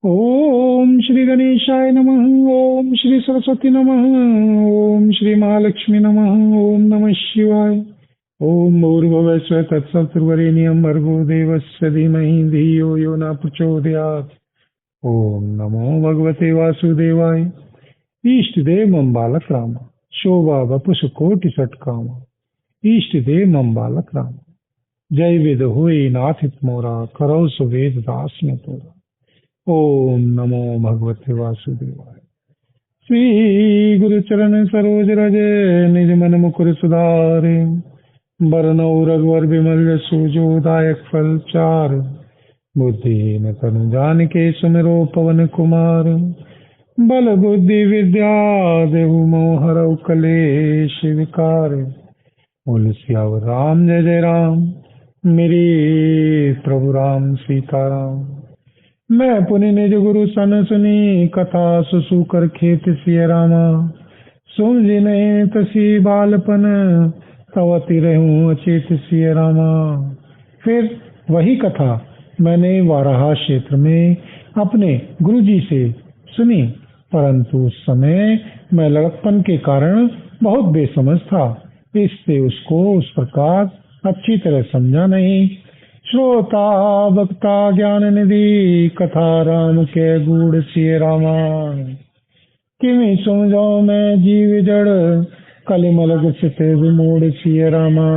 ओम श्री गणेशाय नमः। ओम श्री सरस्वती नमः। ओम श्री महालक्ष्मी नमः। ओम नमः शिवाय। ओम भूर्भुवः स्वः तत्सवितुर्वरेण्यं भर्गो देवस्य धीमहि धियो यो न प्रचोदयात्। ओम नमो भगवते वासुदेवाय। इष्ट देव मम बालक राम, शोभा वपुष कोटि सटकाम। इष्ट देव मम बालक राम, जय वेद होए नाथ मोरा, करौ सुवेद दास में तोरा। ओम नमो भगवते वासुदेवाय। श्री गुरु चरण सरोज रज, निज मन मुकुर सुधारे। बरनौ रघुवर विमल यशु, जो दायक फल चार। बुद्धिहीन तनु जानिके, सुमिरो पवन कुमार। बल बुद्धि विद्या देहु मोह हरौ कलेश विकार। बोल सियावर राम जय जय राम, मेरे प्रभु राम सीताराम। मैं पुनि निज गुरु सन सुनी, कथा सुसु कर खेत सिय रामा। सुन जी नहीं तसी बालपन, तवति रहूं अचेत सिय रामा। फिर वही कथा मैंने वाराहा क्षेत्र में अपने गुरुजी से सुनी, परंतु उस समय मैं लड़कपन के कारण बहुत बेसमझ था, इससे उसको उस प्रकार अच्छी तरह समझा नहीं। श्रोता भक्ता ज्ञान निधि, कथा राम के गूढ़ सिय रामा। किमि समझो मैं जीव जड़, कलिमल चित विमूढ़ सिय रामा।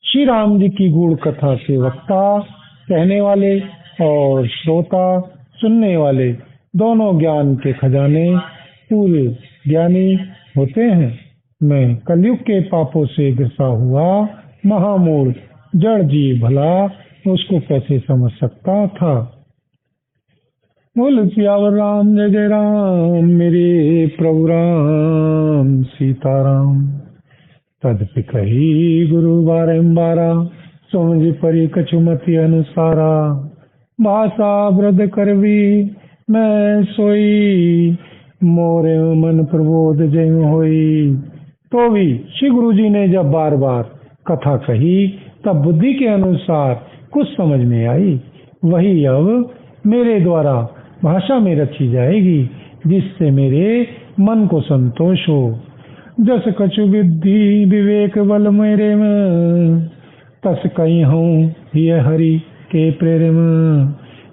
श्री राम जी की गूढ़ कथा के वक्ता कहने वाले और श्रोता सुनने वाले दोनों ज्ञान के खजाने पूरे ज्ञानी होते हैं। मैं कलयुग के पापों से ग्रसा हुआ महामूल जड़ जीव भला उसको कैसे समझ सकता था। बोल सियावर राम जय जय राम, मेरे प्रभु राम सीताराम। तदपि कही गुरु बारंबारा, समझ परी कछुमति अनुसारा। भाषा वृद्ध करवी मैं सोई, मोरे मन प्रबोध जय होई। तो भी श्री गुरु जी ने जब बार बार कथा कही, तब बुद्धि के अनुसार कुछ समझ में आई। वही अब मेरे द्वारा भाषा में रची जाएगी, जिससे मेरे मन को संतोष हो। जस कछु विद्धि विवेक बल मेरे में, तस कहीं हूँ ये हरि के प्रेम।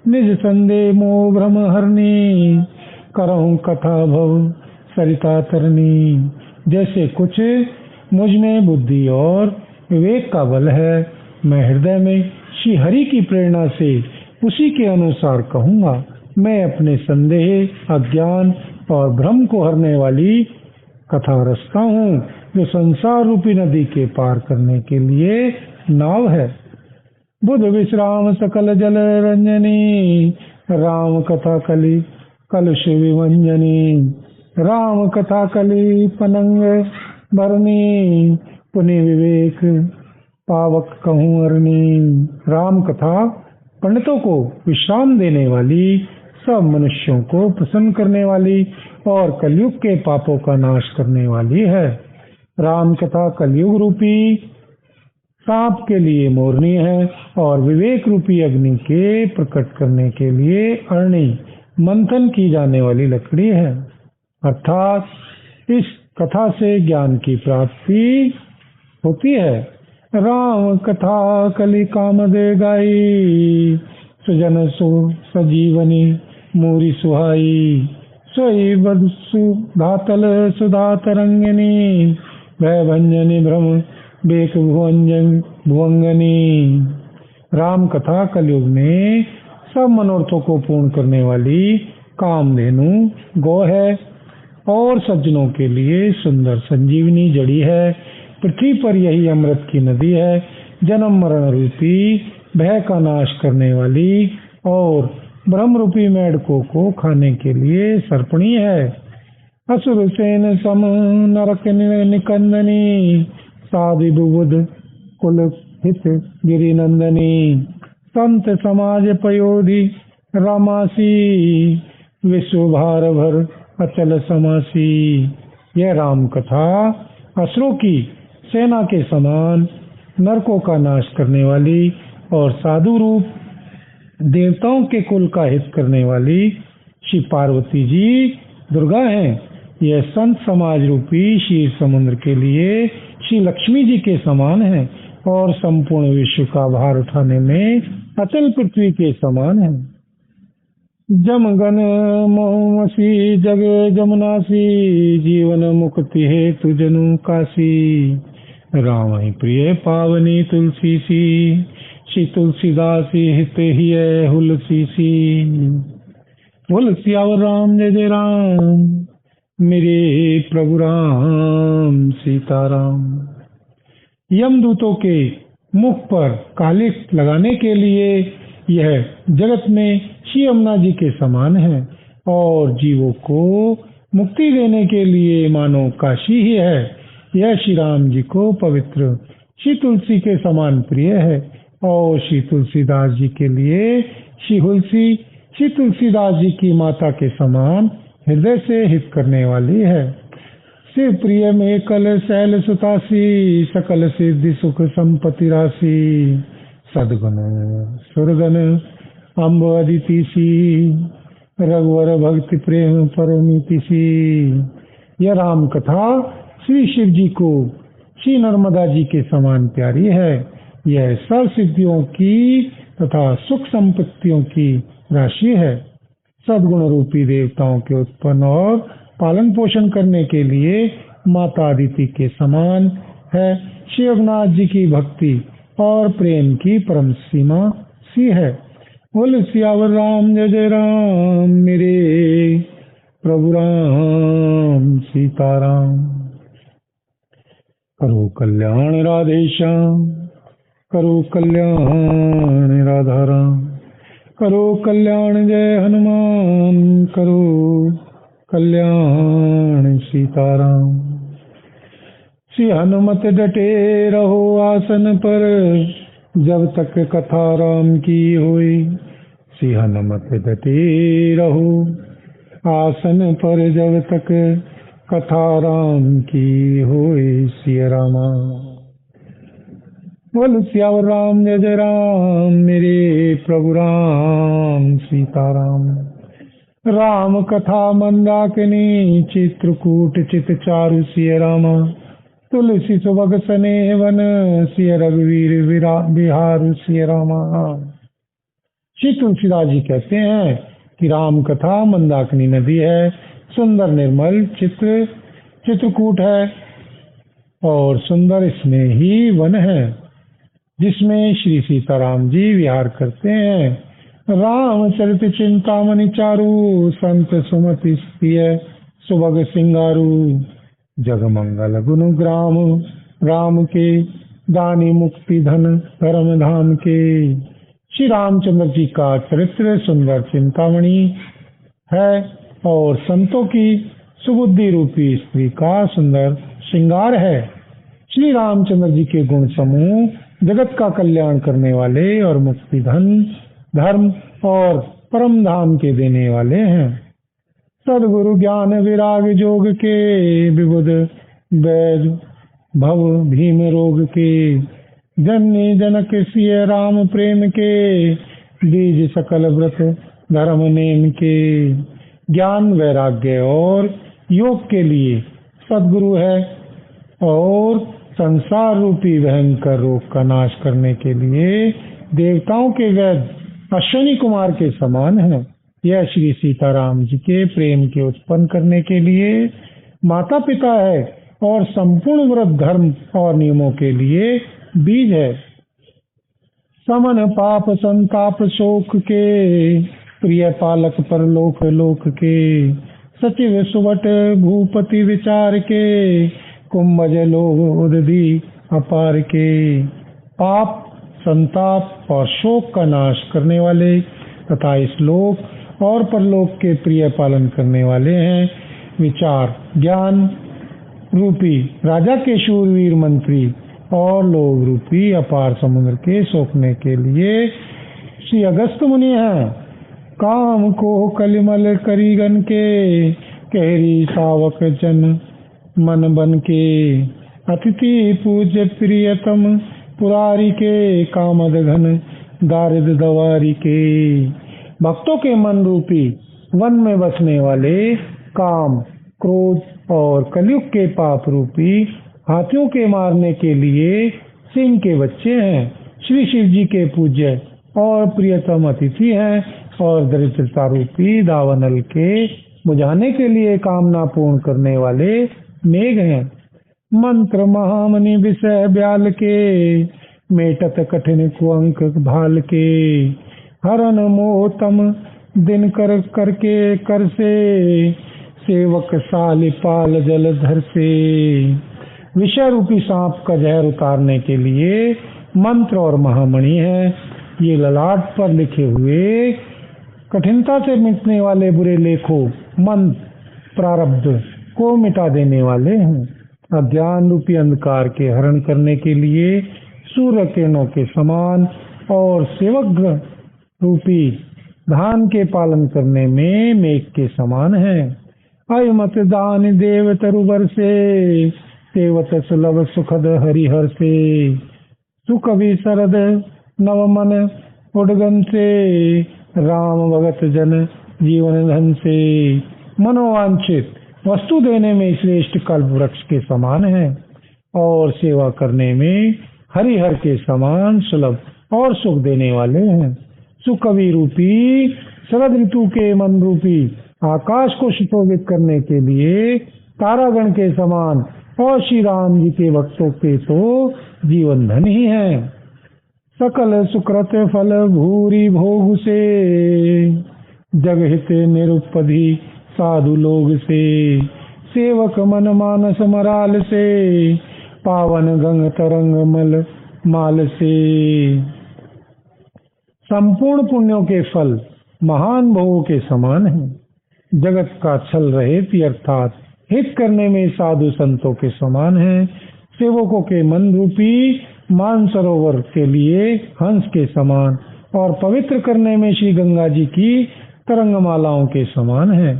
निज संदेह मोह भ्रम हरनी, करहूँ कथा भव सरिता तरनी। जैसे कुछ मुझ में बुद्धि और विवेक का बल है, मैं हृदय में श्री हरि की प्रेरणा से उसी के अनुसार कहूँगा। मैं अपने संदेह अज्ञान और भ्रम को हरने वाली कथा रचता हूँ, जो संसार रूपी नदी के पार करने के लिए नाव है। बुध विश्राम सकल जल रंजनी, राम कथा कली कलुष विमंजनी। राम कथा कली पनंग भरनी, पुनि विवेक पावक कहूँ अरनी। राम कथा पंडितों को विश्राम देने वाली, सब मनुष्यों को प्रसन्न करने वाली और कलयुग के पापों का नाश करने वाली है। राम कथा कलयुग रूपी सांप के लिए मोरनी है, और विवेक रूपी अग्नि के प्रकट करने के लिए अरणी मंथन की जाने वाली लकड़ी है। अर्थात इस कथा से ज्ञान की प्राप्ति होती है। राम कथा कलि काम दे गाई, सुजन सु सजीवनी मोरी सुहाई। सोई बद सुधातल सुधा तरंगिनी, भय भंजनी भ्रम बेक भुवंजन भुवंगनी। राम कथा कलयुग में सब मनोरथों को पूर्ण करने वाली कामधेनु गौ है, और सज्जनों के लिए सुंदर संजीवनी जड़ी है। पृथ्वी पर यही अमृत की नदी है, जन्म मरण रूपी भय का नाश करने वाली, और ब्रह्म रूपी मेढकों को खाने के लिए सर्पणी है। असुर सेन सम नरक निकंदनी, साधु बुध कुल हित गिरि नंदनी। संत समाज पयोधि रामासी, विश्व भार भर अचल समासी। यह राम कथा असुरों की सेना के समान नरकों का नाश करने वाली और साधु रूप देवताओं के कुल का हित करने वाली श्री पार्वती जी दुर्गा हैं। यह संत समाज रूपी क्षीर समुद्र के लिए श्री लक्ष्मी जी के समान हैं और संपूर्ण विश्व का भार उठाने में अचल पृथ्वी के समान हैं। जमगन मोहमसी जग जमुनासी जीवन मुक्ति हेतु जनु काशी राम ही प्रिय पावनी तुलसी सी श्री तुलसीदासी हित ही हुलसी सी। बोल सियावर राम जय जय राम मेरे प्रभु राम सीताराम। यमदूतों के मुख पर कालिख लगाने के लिए यह जगत में श्री यमुना जी के समान है और जीवों को मुक्ति देने के लिए मानो काशी ही है। यह श्री राम जी को पवित्र श्री तुलसी के समान प्रिय है और श्री तुलसीदास जी के लिए श्री हुलसी श्री तुलसीदास जी की माता के समान हृदय से हित करने वाली है। शिव प्रिय में कल शैल सुतासी सकल सिद्धि सुख संपत्ति राशि सदगुण सुरगन अम्ब अदिति सी रघुवर भक्ति प्रेम परमिति सी। यह राम कथा श्री शिव जी को श्री नर्मदा जी के समान प्यारी है। यह सर्व सिद्धियों की तथा सुख संपत्तियों की राशि है। सद्गुण रूपी देवताओं के उत्पन्न और पालन पोषण करने के लिए माता अदिति के समान है। श्री रघुनाथ जी की भक्ति और प्रेम की परम सीमा सी है। बोल सियावर राम जय जय राम मेरे प्रभु राम सीताराम। करो कल्याण राधे श्याम करो कल्याण राधा राम करो कल्याण जय हनुमान करो कल्याण सीताराम। श्री हनुमत डटे रहो आसन पर जब तक कथा राम की होई। श्री हनुमत डटे रहो आसन पर जब तक कथा राम की होई। सिया रामा। बोल सियावर राम जय जय राम मेरे प्रभु राम सीताराम। राम कथा मंदाकिनी चित्रकूट चित चारु सिया रामा। तुलसी सुभग सने वन सिया रघुवीर बिहार सिया रामा। श्री तुलसीदास जी कहते हैं कि राम कथा मंदाकिनी नदी है, सुंदर निर्मल चित्रकूट है और सुंदर इसमें ही वन है जिसमें श्री सीताराम जी विहार करते हैं। रामचरित चिंतामणि चारु संत सुमति प्रिय सुभग सिंगारू। जगमंगल गुणग्राम राम के दानी मुक्ति धन धर्म धाम के। श्री रामचंद्र जी का चरित्र सुंदर चिंतामणि है और संतों की सुबुद्धि रूपी स्त्री का सुंदर श्रृंगार है। श्री रामचंद्र जी के गुण समूह जगत का कल्याण करने वाले और मुक्ति धन धर्म और परम धाम के देने वाले हैं। सदगुरु ज्ञान विराग जोग के विबुध वैद भव भीम रोग के। जननी जनक सिय राम प्रेम के बीज सकल व्रत धर्म नेम के। ज्ञान वैराग्य और योग के लिए सदगुरु है और संसार रूपी भयंकर रोग का नाश करने के लिए देवताओं के वैद अश्विनी कुमार के समान है। यह श्री सीताराम जी के प्रेम के उत्पन्न करने के लिए माता पिता है और संपूर्ण व्रत धर्म और नियमों के लिए बीज है। समन पाप संताप शोक के प्रिय पालक परलोक लोक के। सचिव सुवट भूपति विचार के कुंभज लोधी अपार के। पाप संताप और शोक का नाश करने वाले तथा इस लोक और परलोक के प्रिय पालन करने वाले हैं। विचार ज्ञान रूपी राजा के शूरवीर मंत्री और लोग रूपी अपार समुद्र के सोखने के लिए श्री अगस्त मुनि हैं। काम को कलिमल करीगन के कहरी सावक जन मन बन के। अतिथि पूज्य प्रियतम पुरारी के कामद घन दारिद दवारी के। भक्तों के मन रूपी वन में बसने वाले काम, क्रोध और कलयुग के पाप रूपी हाथियों के मारने के लिए सिंह के बच्चे हैं। श्री शिव जी के पूज्य और प्रियतम अतिथि हैं और दरिद्रता रूपी दावानल के बुझाने के लिए कामना पूर्ण करने वाले मेघ हैं। मंत्र महामणि विषय ब्याल के, मेटत कठिन कुअंक भाल के। हरन मोहतम दिन कर करके कर से, सेवक सालिपाल जलधर से। विषय रूपी सांप का जहर उतारने के लिए मंत्र और महामणि है। ये ललाट पर लिखे हुए कठिनता से मिटने वाले बुरे लेखों मन प्रारब्ध को मिटा देने वाले हैं। अज्ञान रूपी अंधकार के हरण करने के लिए सूर्य किरणों के समान और सेवक रूपी धान के पालन करने में मेघ के समान है। अयमत दान देव तरुवर से, सेवत सुलभ सुखद हरिहर से। सुकवि शरद नवमन उडगन से, राम भगत जन जीवन धन से। मनोवांछित वस्तु देने में श्रेष्ठ कल्प वृक्ष के समान है और सेवा करने में हरिहर के समान सुलभ और सुख देने वाले हैं। सुकवि रूपी शरद ऋतु के मन रूपी आकाश को सुशोभित करने के लिए तारागण के समान और श्री राम जी के भक्तों के तो जीवन धन ही है। सकल सुकृत फल भूरी भोग से, जग हित निरुपधि साधु लोग से। सेवक मन मानस मराल से, पावन गंग तरंग मल माल से। संपूर्ण पुण्यों के फल महान भोगों के समान है। जगत का छल रहित अर्थात हित करने में साधु संतों के समान है। सेवकों के मन रूपी मानसरोवर के लिए हंस के समान और पवित्र करने में श्री गंगा जी की तरंगमालाओं के समान है।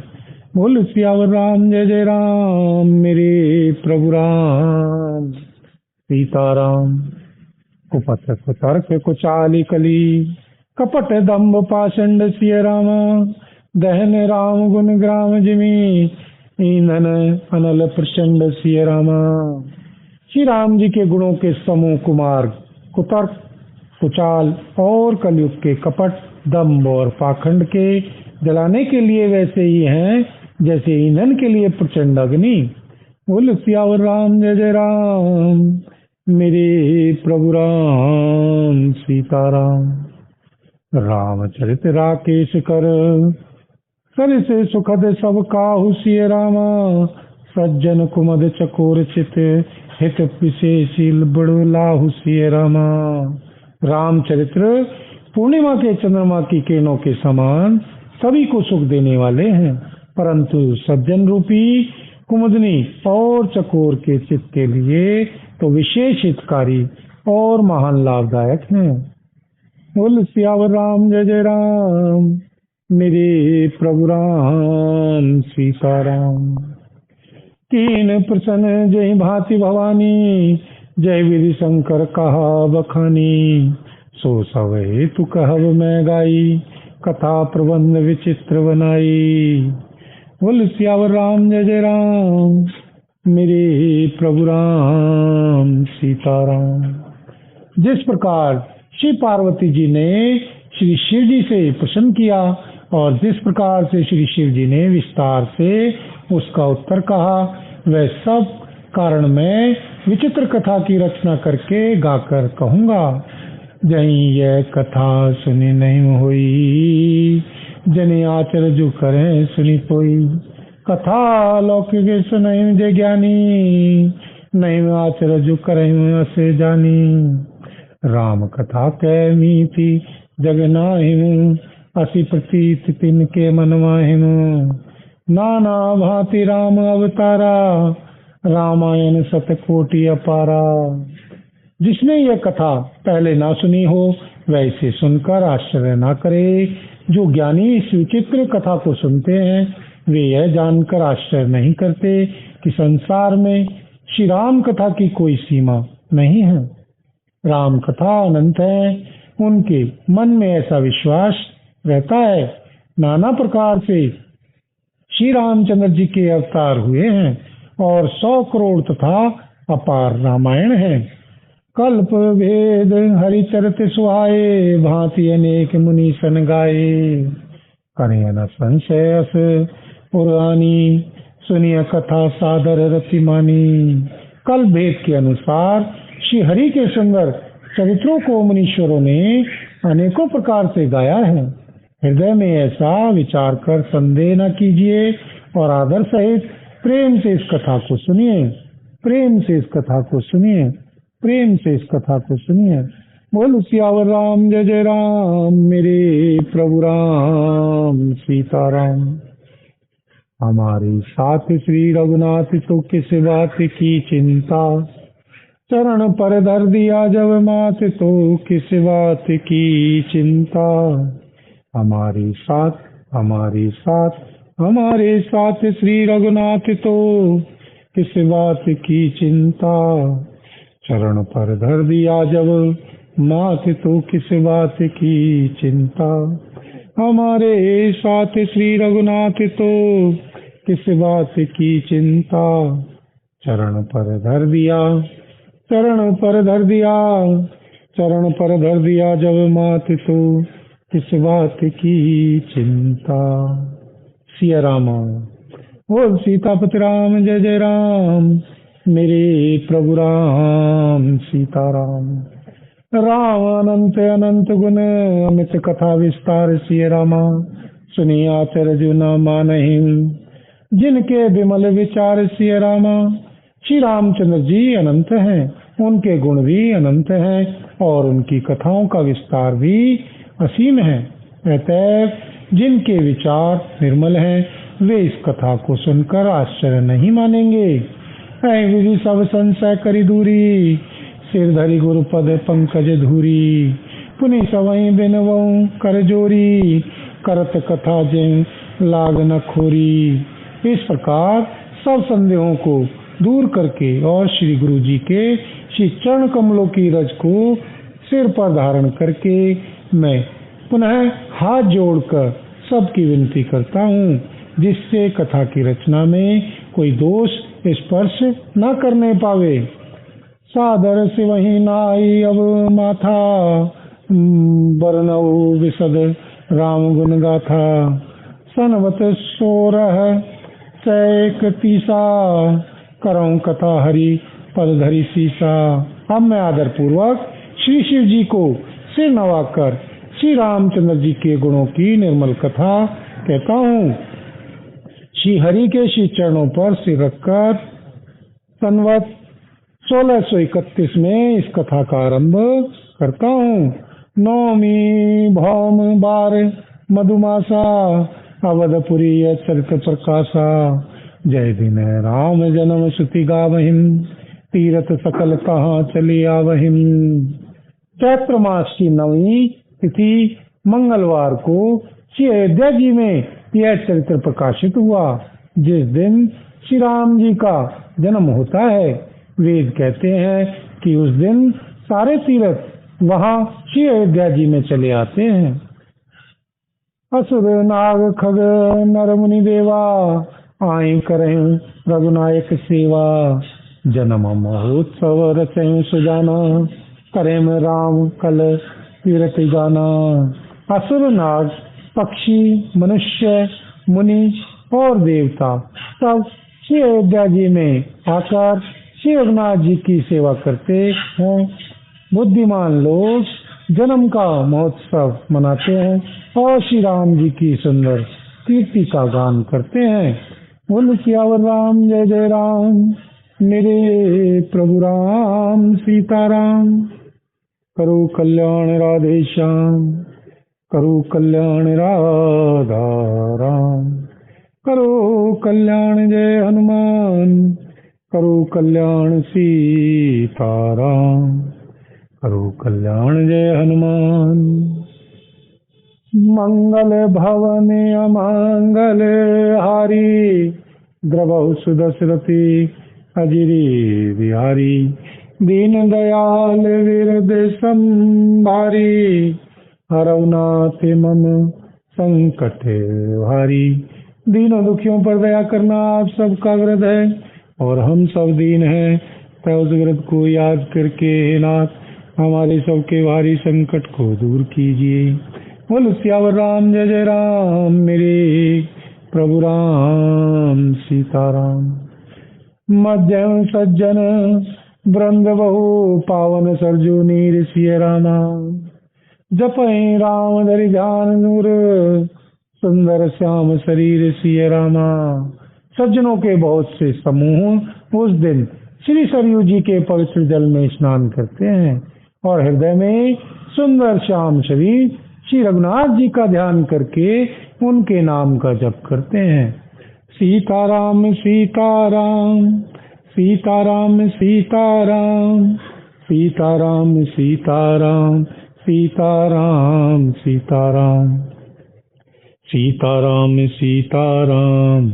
बोल सियावर राम जय जय राम, मेरे प्रभु राम सीताराम। कुपथ कुतर्क कुचाली कली, कपट दम्भ पाषंड सिय रामा। दहन राम गुण ग्राम जिमी, ईंधन अनल प्रचंड सिय रामा। श्री राम जी के गुणों के समूह कुमार्ग, कुतर्क, कुचाल और कलयुग के कपट, दम्भ और पाखंड के जलाने के लिए वैसे ही हैं जैसे ईंधन के लिए प्रचंड अग्नि। बोल सियावर राम जय जय राम, मेरे प्रभु राम सीताराम। रामचरित राकेश कर, सर से सुखद सब काहू सिय रामा। सज्जन कुमद चकोर चित, हित विशेषील बड़ो लाहु सिय रामा। रामचरित्र पूर्णिमा के चंद्रमा की किरणों के समान सभी को सुख देने वाले हैं, परंतु सज्जन रूपी कुमुदनी और चकोर के चित्त के लिए तो विशेष हितकारी और महान लाभदायक हैं। बोल सियावर राम जय जय राम, मेरे प्रभु राम सीताराम। कीन प्रसन्न जय भांति भवानी, जय विधि शंकर कहा बखानी। सो सवे तू कहब मैं गाई, कथा प्रबंध विचित्र बनाई। बोल सियावर राम जय जय राम, मेरे प्रभु राम सीताराम। जिस प्रकार श्री पार्वती जी ने श्री शिव जी से प्रश्न किया और जिस प्रकार से श्री शिव जी ने विस्तार से उसका उत्तर कहा, वह सब कारण मैं विचित्र कथा की रचना करके गाकर कहूँगा। जहीं यह कथा सुनी नहीं हुई, जने आचर जो करें सुनी कोई। कथा लौकिक सुनई जे ज्ञानी, नहीं आचर जो करें असे जानी। राम कथा कह मीति जग नाहिम, असी प्रतीत तिनके मन माहिम। नाना भांति राम अवतारा, रामायण सतकोटि अपारा। जिसने यह कथा पहले ना सुनी हो वह इसे सुनकर आश्चर्य ना करे। जो ज्ञानी इस विचित्र कथा को सुनते हैं वे यह जानकर आश्चर्य नहीं करते कि संसार में श्री राम कथा की कोई सीमा नहीं है। राम कथा अनंत है, उनके मन में ऐसा विश्वास रहता है। नाना प्रकार से श्री रामचंद्र जी के अवतार हुए हैं और 100 करोड़ तथा अपार रामायण है। कल्प भेद हरिचरित सुहाए, भांति अनेक मुनि सन गाए। करें न संशय अस पुरानी, सुनिय कथा सादर रतिमानी। कल्प भेद के अनुसार श्री हरि के सुंदर चरित्रों को मुनीश्वरों ने अनेकों प्रकार से गाया है। हृदय में ऐसा विचार कर संदेह न कीजिए और आदर सहित प्रेम से इस कथा को सुनिए। प्रेम से इस कथा को सुनिए। प्रेम से इस कथा को सुनिए। बोल सियावर राम जय जय राम, मेरे प्रभु राम सीताराम। हमारे साथ श्री रघुनाथ तो किस बात की चिंता, चरण पर धर दिया जब मात तो किस बात की चिंता। हमारे साथ हमारे साथ हमारे साथ श्री रघुनाथ तो किस बात की चिंता, चरण पर धर दिया जब मात तो किस बात की चिंता। हमारे साथ श्री रघुनाथ तो किस बात की चिंता, चरण पर धर दिया चरण पर धर दिया चरण पर धर दिया जब मात तो किस बात की चिंता। सिया राम। बोल सीतापति राम जय जय राम, मेरे प्रभु राम सीताराम। राम अनंत अनंत गुण, अमित कथा विस्तार सिय रामा। सुनिए आचर्य न मानहि, जिनके विमल विचार सिय रामा। श्री रामचंद्र जी अनंत हैं, उनके गुण भी अनंत हैं और उनकी कथाओं का विस्तार भी असीम है। अतएव जिनके विचार निर्मल हैं वे इस कथा को सुनकर आश्चर्य नहीं मानेंगे। ऐ विधि सब संशय करी दूरी, सिर धरी गुरु पद पंकज धूरी। पुनि सवई बिनवऊ कर जोरी, करत कथा जिन लाग न खोरी। इस प्रकार सब संदेहों को दूर करके और श्री गुरु जी के श्री चरण कमलों की रज को सिर पर धारण करके मैं पुनः हाथ जोड़कर सबकी विनती करता हूँ, जिससे कथा की रचना में कोई दोष स्पर्श न करने पावे। सादर से वही नाई अब माथा, बरनऊ विशद राम गुण गाथा। सनवत 16 सैक तीसा, करऊं कथा हरि पद धरी सीसा। अब मैं आदर पूर्वक श्री शिव जी को सिर नवाकर श्री रामचंद्र जी के गुणों की निर्मल कथा कहता हूँ। श्री हरि के श्री चरणों पर सिर रखकर संवत 1631 में इस कथा का आरंभ करता हूँ। नौमी भौम बार मधुमासा, अवधपुरी चरित प्रकाशा। जय दिन राम जन्म श्रुति गावहिम, तीरथ सकल कहाँ चले आवहिम। चैत्र मास की 9वीं तिथि मंगलवार को श्री अयोध्या जी में यह चरित्र प्रकाशित हुआ, जिस दिन श्री राम जी का जन्म होता है। वेद कहते हैं कि उस दिन सारे तीर्थ वहाँ श्री अयोध्या जी में चले आते हैं। असुर नाग खग नर मुनि देवा, आई करें रघुनायक सेवा। जन्म महोत्सव रचें सुजाना, करें राम कल तीरथ गाना। असुर नाग पक्षी मनुष्य मुनि और देवता सब श्री अयोध्या जी में आकर श्री रघुनाथ जी की सेवा करते हैं। बुद्धिमान लोग जन्म का महोत्सव मनाते हैं और श्री राम जी की सुंदर कीर्ति का गान करते हैं। बोल सियावर राम जय जय राम, मेरे प्रभु राम सीताराम। करो कल्याण राधे श्याम, करो कल्याण राधा राम। करो कल्याण जय हनुमान, करो कल्याण सीताराम। करो कल्याण जय हनुमान। मंगल भवन अमंगल हारी, द्रवहु सुदशरथी अजिरी बिहारी। दीन दयाल विरद संभारी, हरौ नाथ मम संकट भारी। दीनों दुखियों पर दया करना आप सबका व्रत है और हम सब दीन हैं, तो उस व्रत को याद करके हे नाथ हमारे सबके भारी संकट को दूर कीजिए। बोल सियावर राम जय जय राम, मेरे प्रभु राम सीताराम। मध्यम सज्जन वृंद बहु, पावन सरजू नीर सिय रामा। जपहि राम धरि ध्यान नूर, सुंदर श्याम शरीर सिय रामा। सज्जनों के बहुत से समूह उस दिन श्री सरयू जी के पवित्र जल में स्नान करते हैं और हृदय में सुंदर श्याम शरीर श्री रघुनाथ जी का ध्यान करके उनके नाम का जप करते हैं। सीताराम सीताराम सीताराम सीताराम सीताराम सीताराम सीताराम सीताराम सीताराम सीताराम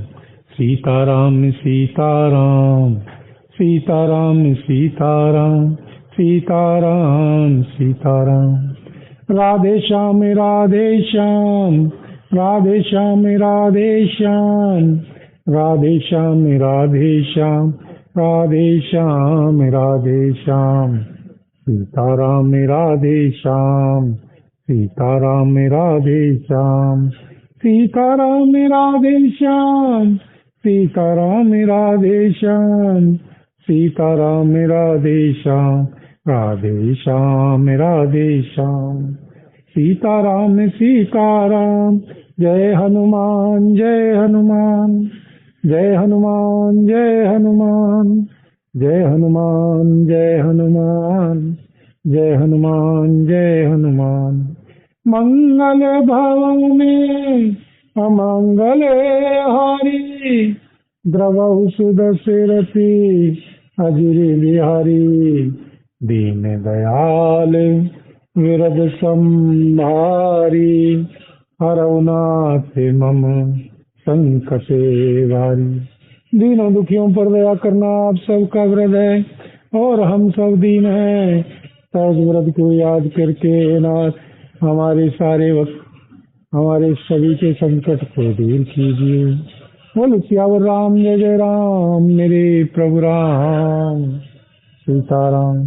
सीताराम सीताराम सीताराम सीताराम सीताराम सीताराम। राधे श्याम राधे श्याम राधे श्याम राधे श्याम राधे श्याम राधे श्याम राधे श्याम राधे श्याम। सीताराम राधे श्याम सीताराम राधे श्याम सीताराम राधे श्याम सीताराम राधे श्याम सीताराम राधे श्याम राधे श्याम राधे श्याम। सीताराम सीताराम। जय हनुमान जय हनुमान जय हनुमान जय हनुमान जय हनुमान जय हनुमान जय हनुमान जय हनुमान। मंगल भवन में अमंगल हारी, द्रवहु सुदशरथी अजिर बिहारी। दीन दयाल विरद संभारी, हरौ नाथ मम संकट भारी। दीनों दुखियों पर दया करना आप सबका व्रत है और हम सब दीन हैं, तो उस व्रत को याद करके नाथ हमारे सारे वक्त हमारे सभी के संकट को दूर कीजिए। बोल सियावर राम जय जय राम, मेरे प्रभु राम सीताराम।